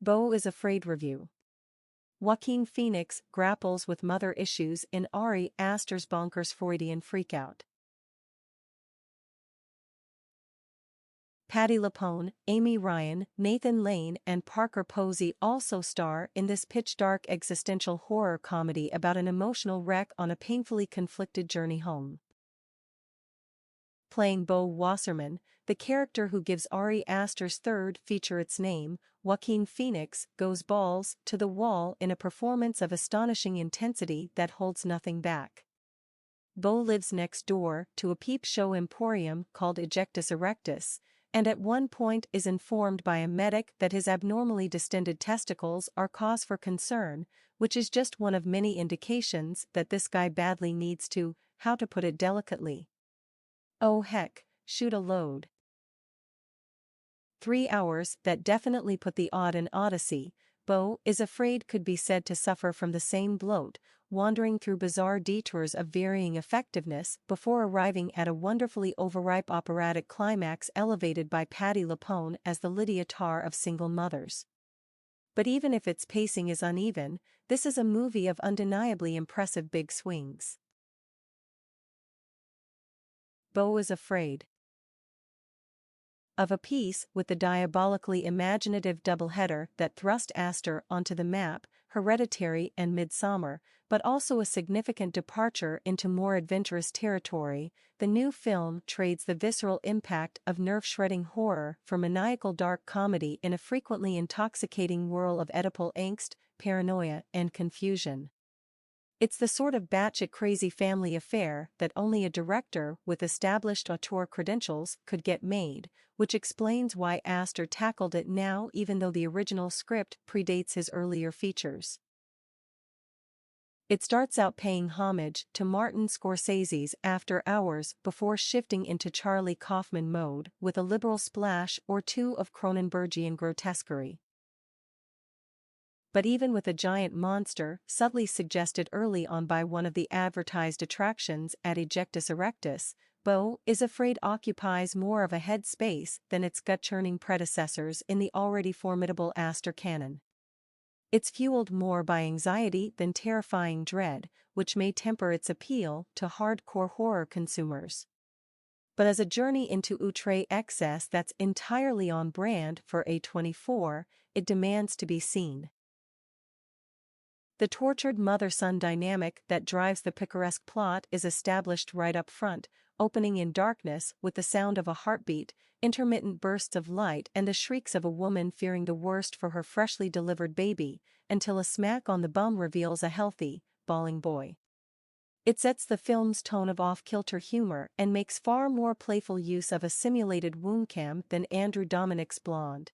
Beau is Afraid review. Joaquin Phoenix grapples with mother issues in Ari Aster's bonkers Freudian freakout. Patti LuPone, Amy Ryan, Nathan Lane and Parker Posey also star in this pitch-dark existential horror comedy about an emotional wreck on a painfully conflicted journey home. Playing Beau Wasserman, the character who gives Ari Aster's third feature its name, Joaquin Phoenix goes balls to the wall in a performance of astonishing intensity that holds nothing back. Beau lives next door to a peep show emporium called Ejectus Erectus, and at one point is informed by a medic that his abnormally distended testicles are cause for concern, which is just one of many indications that this guy badly needs to, how to put it delicately, oh heck, shoot a load. 3 hours that definitely put the odd in Odyssey. Beau is Afraid could be said to suffer from the same bloat, wandering through bizarre detours of varying effectiveness before arriving at a wonderfully overripe operatic climax elevated by Patti LuPone as the Lydia Tarr of single mothers. But even if its pacing is uneven, this is a movie of undeniably impressive big swings. Beau is Afraid. Of a piece with the diabolically imaginative doubleheader that thrust Aster onto the map, Hereditary and Midsommar, but also a significant departure into more adventurous territory, the new film trades the visceral impact of nerve-shredding horror for maniacal dark comedy in a frequently intoxicating whirl of Oedipal angst, paranoia, and confusion. It's the sort of batshit crazy family affair that only a director with established auteur credentials could get made, which explains why Aster tackled it now even though the original script predates his earlier features. It starts out paying homage to Martin Scorsese's After Hours before shifting into Charlie Kaufman mode with a liberal splash or two of Cronenbergian grotesquerie. But even with a giant monster subtly suggested early on by one of the advertised attractions at Ejectus Erectus, Beau is Afraid occupies more of a head space than its gut-churning predecessors in the already formidable Aster canon. It's fueled more by anxiety than terrifying dread, which may temper its appeal to hardcore horror consumers. But as a journey into outre excess that's entirely on brand for A24, it demands to be seen. The tortured mother-son dynamic that drives the picaresque plot is established right up front, opening in darkness with the sound of a heartbeat, intermittent bursts of light and the shrieks of a woman fearing the worst for her freshly delivered baby, until a smack on the bum reveals a healthy, bawling boy. It sets the film's tone of off-kilter humor and makes far more playful use of a simulated wound cam than Andrew Dominik's Blonde.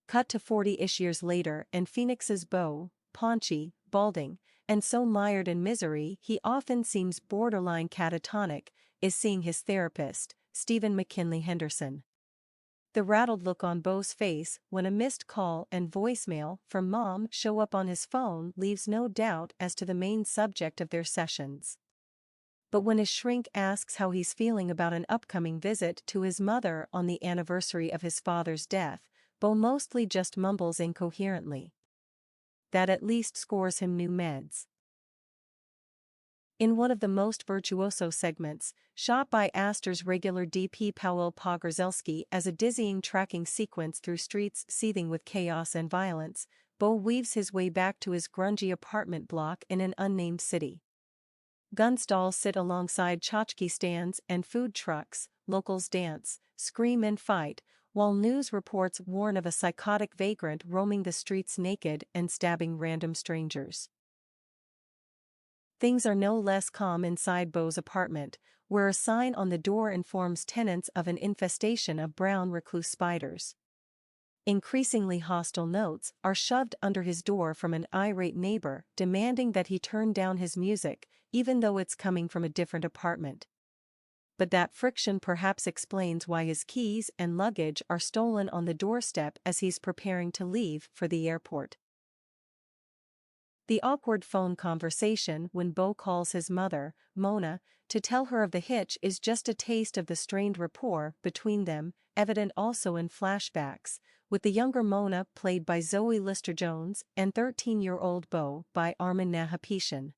Cut to 40-ish years later and Phoenix's Beau, paunchy, balding, and so mired in misery he often seems borderline catatonic, is seeing his therapist, Stephen McKinley Henderson. The rattled look on Beau's face when a missed call and voicemail from Mom show up on his phone leaves no doubt as to the main subject of their sessions. But when his shrink asks how he's feeling about an upcoming visit to his mother on the anniversary of his father's death, Beau mostly just mumbles incoherently. That at least scores him new meds. In one of the most virtuoso segments, shot by Aster's regular DP Powell Pogorzelski as a dizzying tracking sequence through streets seething with chaos and violence, Beau weaves his way back to his grungy apartment block in an unnamed city. Gun stalls sit alongside tchotchke stands and food trucks, locals dance, scream and fight, while news reports warn of a psychotic vagrant roaming the streets naked and stabbing random strangers. Things are no less calm inside Beau's apartment, where a sign on the door informs tenants of an infestation of brown recluse spiders. Increasingly hostile notes are shoved under his door from an irate neighbor demanding that he turn down his music, even though it's coming from a different apartment. But that friction perhaps explains why his keys and luggage are stolen on the doorstep as he's preparing to leave for the airport. The awkward phone conversation when Beau calls his mother, Mona, to tell her of the hitch is just a taste of the strained rapport between them, evident also in flashbacks, with the younger Mona played by Zoe Lister-Jones and 13-year-old Beau by Armin Nahapetian.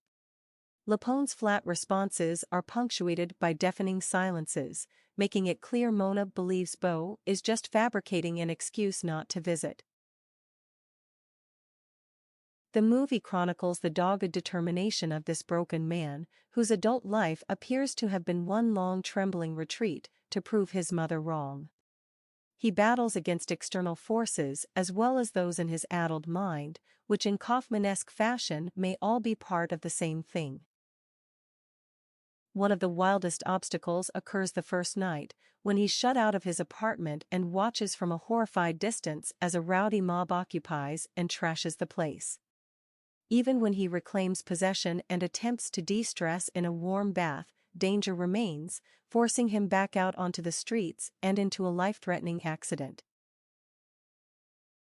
LuPone's flat responses are punctuated by deafening silences, making it clear Mona believes Beau is just fabricating an excuse not to visit. The movie chronicles the dogged determination of this broken man, whose adult life appears to have been one long trembling retreat to prove his mother wrong. He battles against external forces as well as those in his addled mind, which in Kaufman-esque fashion may all be part of the same thing. One of the wildest obstacles occurs the first night, when he's shut out of his apartment and watches from a horrified distance as a rowdy mob occupies and trashes the place. Even when he reclaims possession and attempts to de-stress in a warm bath, danger remains, forcing him back out onto the streets and into a life-threatening accident.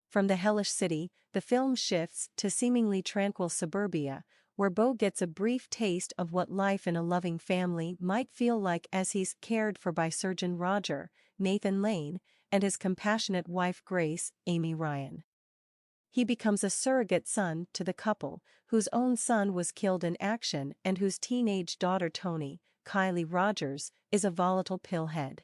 From the hellish city, the film shifts to seemingly tranquil suburbia, where Beau gets a brief taste of what life in a loving family might feel like as he's cared for by Surgeon Roger, Nathan Lane, and his compassionate wife Grace, Amy Ryan. He becomes a surrogate son to the couple, whose own son was killed in action and whose teenage daughter Toni, Kylie Rogers, is a volatile pillhead.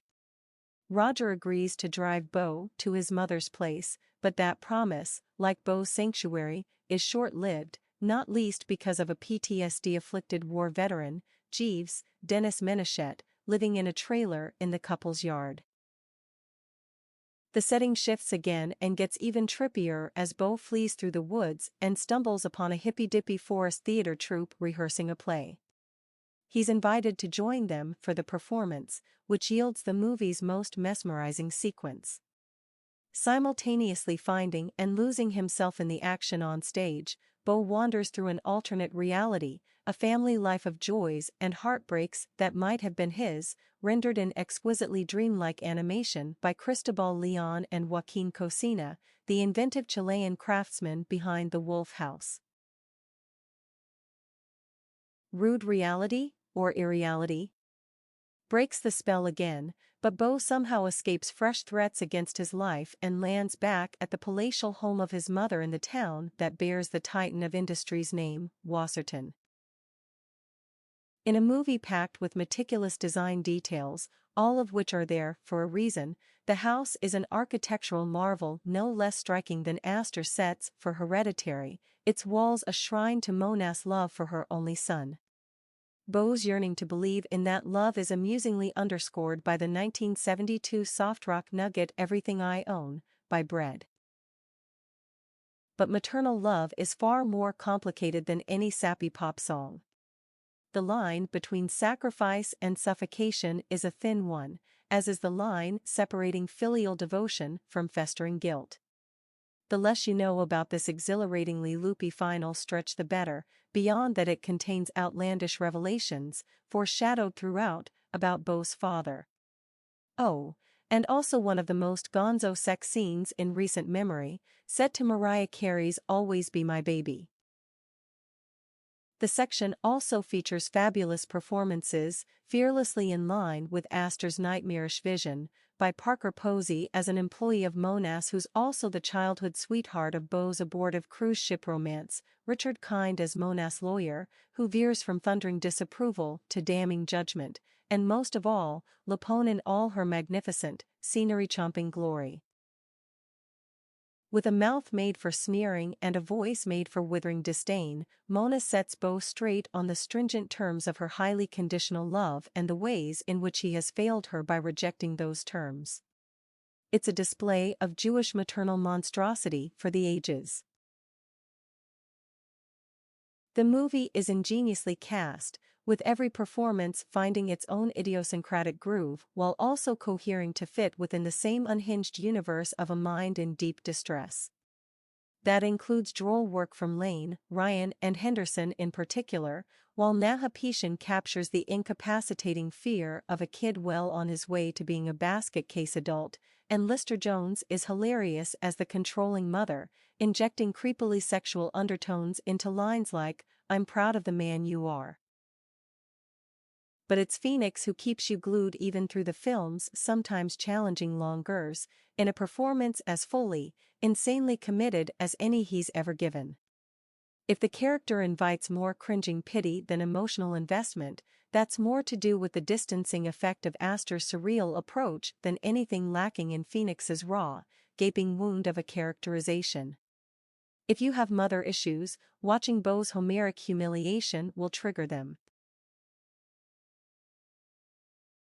Roger agrees to drive Beau to his mother's place, but that promise, like Beau's sanctuary, is short-lived, not least because of a PTSD-afflicted war veteran, Jeeves, Dennis Menachette, living in a trailer in the couple's yard. The setting shifts again and gets even trippier as Beau flees through the woods and stumbles upon a hippy-dippy forest theater troupe rehearsing a play. He's invited to join them for the performance, which yields the movie's most mesmerizing sequence. Simultaneously finding and losing himself in the action on stage, Beau wanders through an alternate reality, a family life of joys and heartbreaks that might have been his, rendered in exquisitely dreamlike animation by Cristobal Leon and Joaquin Cosina, the inventive Chilean craftsmen behind The Wolf House. Rude reality, or irreality? Breaks the spell again, but Beau somehow escapes fresh threats against his life and lands back at the palatial home of his mother in the town that bears the titan of industry's name, Wasserton. In a movie packed with meticulous design details, all of which are there for a reason, the house is an architectural marvel no less striking than Astor sets for Hereditary, its walls a shrine to Mona's love for her only son. Beau's yearning to believe in that love is amusingly underscored by the 1972 soft rock nugget Everything I Own, by Bread. But maternal love is far more complicated than any sappy pop song. The line between sacrifice and suffocation is a thin one, as is the line separating filial devotion from festering guilt. The less you know about this exhilaratingly loopy final stretch the better, beyond that it contains outlandish revelations, foreshadowed throughout, about Beau's father. Oh, and also one of the most gonzo sex scenes in recent memory, set to Mariah Carey's Always Be My Baby. The section also features fabulous performances, fearlessly in line with Astor's nightmarish vision, by Parker Posey as an employee of Mona's who's also the childhood sweetheart of Beau's abortive cruise ship romance, Richard Kind as Mona's lawyer, who veers from thundering disapproval to damning judgment, and most of all, LuPone in all her magnificent, scenery-chomping glory. With a mouth made for sneering and a voice made for withering disdain, Mona sets Beau straight on the stringent terms of her highly conditional love and the ways in which he has failed her by rejecting those terms. It's a display of Jewish maternal monstrosity for the ages. The movie is ingeniously cast, with every performance finding its own idiosyncratic groove while also cohering to fit within the same unhinged universe of a mind in deep distress. That includes droll work from Lane, Ryan and Henderson in particular, while Nahapetian captures the incapacitating fear of a kid well on his way to being a basket case adult, and Lister-Jones is hilarious as the controlling mother, injecting creepily sexual undertones into lines like, "I'm proud of the man you are." but it's Phoenix who keeps you glued even through the film's sometimes challenging longers, in a performance as fully, insanely committed as any he's ever given. If the character invites more cringing pity than emotional investment, that's more to do with the distancing effect of Astor's surreal approach than anything lacking in Phoenix's raw, gaping wound of a characterization. If you have mother issues, watching Beau's Homeric humiliation will trigger them.